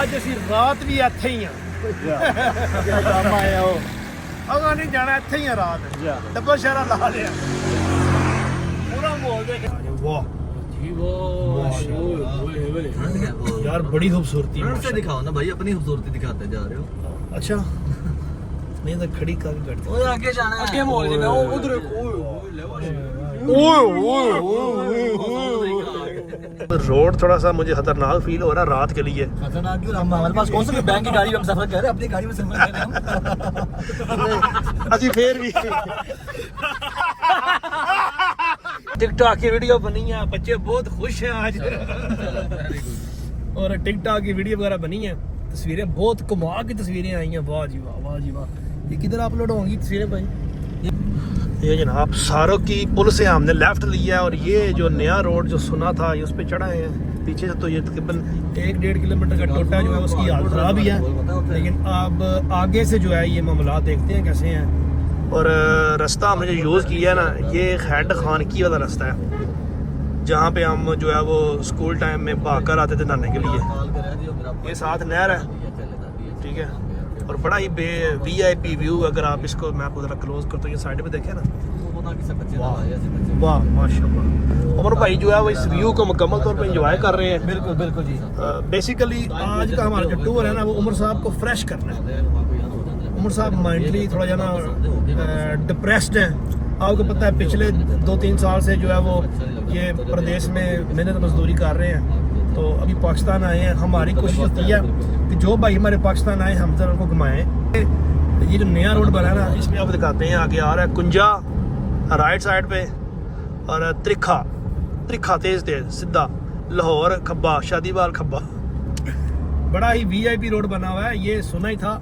ਅੱਜ ਅਸੀਂ ਰਾਤ ਵੀ ਇੱਥੇ ਹੀ ਆ ਕੰਮ ਆਇਆ ਉਹ ਅਗਾ ਨਹੀਂ ਜਾਣਾ ਇੱਥੇ ਹੀ ਆ ਰਾਤ ਡੱਬਾ ਸ਼ਹਿਰਾ ਲਾ ਲਿਆ ਪੂਰਾ ਮਾਹੌਲ ਦੇਖ ਵਾਹ यार बड़ी खूबसूरती से दिखाओ ना भाई, अपनी खूबसूरती दिखाते जा रहे हो। अच्छा नहीं तो खड़ी कर बैठते ओए आगे जाना है, आगे मोड़ देना उधर। रोड थोड़ा सा मुझे खतरनाक फील हो रहा है रात के लिए। खतरनाक क्यों? हमारे पास कौन सा बैंक की गाड़ी में हम सफर कर रहे हैं, अपनी गाड़ी में सफर कर रहे हैं। अजी फिर भी टिकटॉक की वीडियो बनी है, बच्चे बहुत खुश हैं आज और टिकटॉक की वीडियो वगैरह बनी है, तस्वीरें बहुत कमाल की तस्वीरें आई हैं। वाह जी वाह, वाह जी वाह। ये किधर अपलोड होंगी तस्वीरें भाई? ये जनाब सारों की पुल से हमने लेफ्ट लिया और ये जो नया रोड जो सुना था उस पर चढ़ा है। पीछे से तो ये तकरीबन 1-1.5 किलोमीटर का टोटा जो है उसकी हालत खराब ही है, लेकिन अब आगे से जो है ये मामला देखते हैं कैसे हैं। और रास्ता हमने जो यूज़ किया है ना, ये हैड खान की वाला रास्ता है जहाँ पे हम जो है वो स्कूल टाइम में भागकर आते थे नहाने के लिए। ये साथ नहर है, ठीक है, और बड़ा ही VIP व्यू। अगर आप इसको मैं आपको ज़रा क्लोज करता हूँ, ये साइड पे देखें ना, वाह माशाल्लाह। उमर भाई जो है वो इस व्यू को मुकम्मल तौर पे एंजॉय कर रहे हैं। बिल्कुल बिल्कुल जी। बेसिकली आज का हमारा जो टूर है ना वो उमर साहब को फ्रेश करना है। उमर साहब माइंडली थोड़ा जो ना डिप्रेस्ड हैं। आपको पता है पिछले 2-3 साल से जो है वो ये प्रदेश में मेहनत मजदूरी कर रहे हैं, तो अभी पाकिस्तान आए हैं। हमारी कोशिश होती है कि जो भाई हमारे पाकिस्तान आए हम जरा उनको घुमाएं। ये जो नया रोड बना है ना, इसमें आप दिखाते हैं, आगे आ रहा है कुंजा राइट साइड पे और त्रिखा तेज सीधा लाहौर खब्बा शादीवाल खब्बा। बड़ा ही VIP रोड बना हुआ है, ये सुना ही था।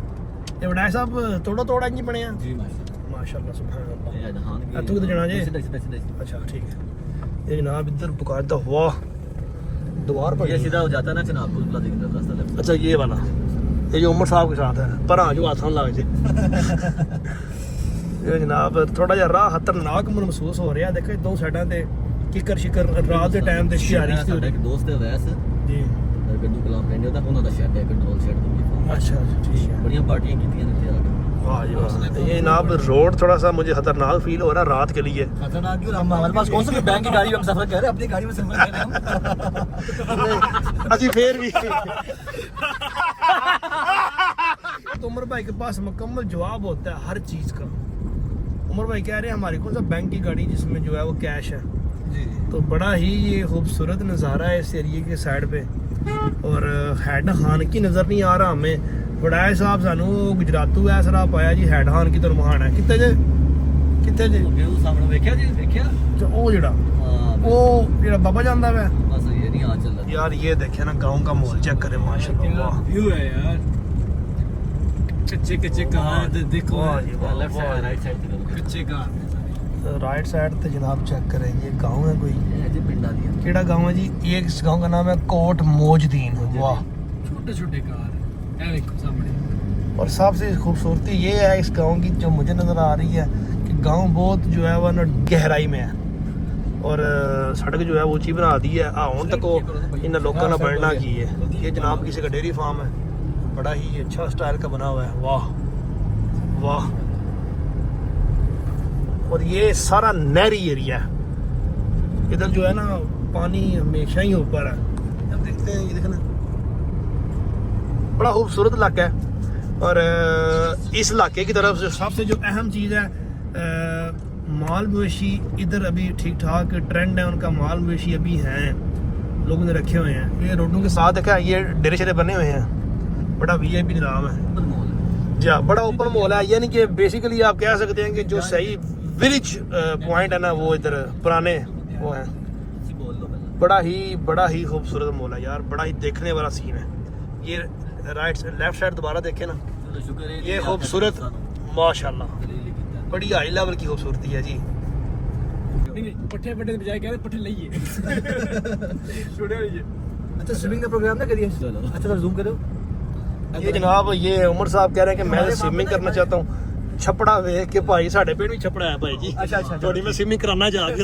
ये बड़ा साहब तोड़ा नहीं बने हैं जी माशाल्लाह सुभान अल्लाह। तू किधर जाना जी? अच्छा ठीक है। ये जनाब इधर पुकारता हुआ द्वार पर ये सीधा हो जाता है ना चनाबपुर प्लाजा की तरफ रास्ता लेफ्ट। अच्छा ये वाला, ये जो उमर साहब के साथ है पर आज हाथ लग जाए। ये जनाब थोड़ा जिहा राह खतरनाक महसूस हो रहा है। देखो दो साइडां ते किकर शिकर रात के टाइम ते शियारी सी हो रही। एक दोस्त है वैस जी गड्डू कलाम पिंड ਉਹਦਾ ਉਹਨਾਂ ਦਾ ਸ਼ੈਡ ਹੈ, ਕੰਟਰੋਲ ਸ਼ੈਡ। अच्छा ठीक है, बढ़िया पार्टियां कीतियां ने यार। वाह जी वाह। ये जनाब रोड थोड़ा सा मुझे खतरनाक फील हो रहा है रात के लिए। खतरनाक क्यों? हमारे पास कौन सा बैंक की गाड़ी में हम सफर कर रहे हैं, अपनी गाड़ी में सफर कर रहे हैं। अजी फिर भी तो उमर भाई के पास मुकम्मल जवाब होता है हर चीज़ का। उमर भाई कह रहे हैं हमारी कौन सा बैंक की गाड़ी जिसमें जो है वो कैश है जी। तो बड़ा ही ये खूबसूरत नज़ारा है इस एरिए के साइड पे, और हैड खान की नज़र नहीं आ रहा हमें। बड़ाए साहब सानू गुजरातू ऐसा राह पाया जी हैड खान की तरफ महान है। कितने जे सामने देखा जी, देखा वो जड़ा वो जड़ा बाबा जाता है बस ये नहीं आ चल रहा यार। ये देखे ना गाँव का माहौल चेक करे माशाल्लाह, व्यू है यार। कच्चे कहां देखो, लेफ्ट साइड राइट साइड की तरफ कच्चे कहां राइट साइड तो जनाब चेक करें। ये गाँव है कोई, जी पिंडा दी केड़ा गाँव है जी? एक गाँव का नाम है कोट मोजदीन। वाह, छोटे कार है देखो सामने। और सबसे खूबसूरती ये है इस गांव की जो मुझे नज़र आ रही है कि गांव बहुत जो है वो ना गहराई में है, और सड़क जो है वो ऊंची बना दी है। हूँ तक इन लोगों ने बढ़ना की है। ये जनाब किसी का डेयरी फार्म है, बड़ा ही अच्छा स्टाइल का बना हुआ है। वाह वाह। और ये सारा नहरी एरिया है, इधर जो है ना पानी हमेशा ही ऊपर है। अब देखते हैं, ये देखना बड़ा खूबसूरत इलाका है। और इस इलाके की तरफ से सबसे जो अहम चीज़ है माल मवेशी इधर अभी ठीक ठाक ट्रेंड है उनका। माल मवेशी अभी हैं, लोगों ने रखे हुए हैं। ये रोडों के साथ देखा ये डेरे शेरे बने हुए हैं, बड़ा VIP निज़ाम है जी। बड़ा ओपन मॉल है, यानी कि बेसिकली आप कह सकते हैं कि जो सही विलेज पॉइंट है ना वो इधर पुराने वो हैं। बड़ा ही खूबसूरत मॉल है यार, बड़ा ही देखने वाला सीन है। ये राइट लेफ्ट साइड दोबारा देखें ना, ये खूबसूरत माशाल्लाह बड़ी हाई लेवल की खूबसूरती है जी। पट्टे के बजाय कह रहे पट्टे लइए छोड़े होइए। अच्छा स्विमिंग का प्रोग्राम ना करिए। अच्छा जूम करो। ये जनाब ये उमर साहब कह रहे हैं कि मैं स्विमिंग करना चाहता हूँ। छपड़ा वेख के भाई साढ़े पेड़ भी छपड़ा है भाई जी। अच्छा थोड़ी मैं स्विमिंग कराना जा के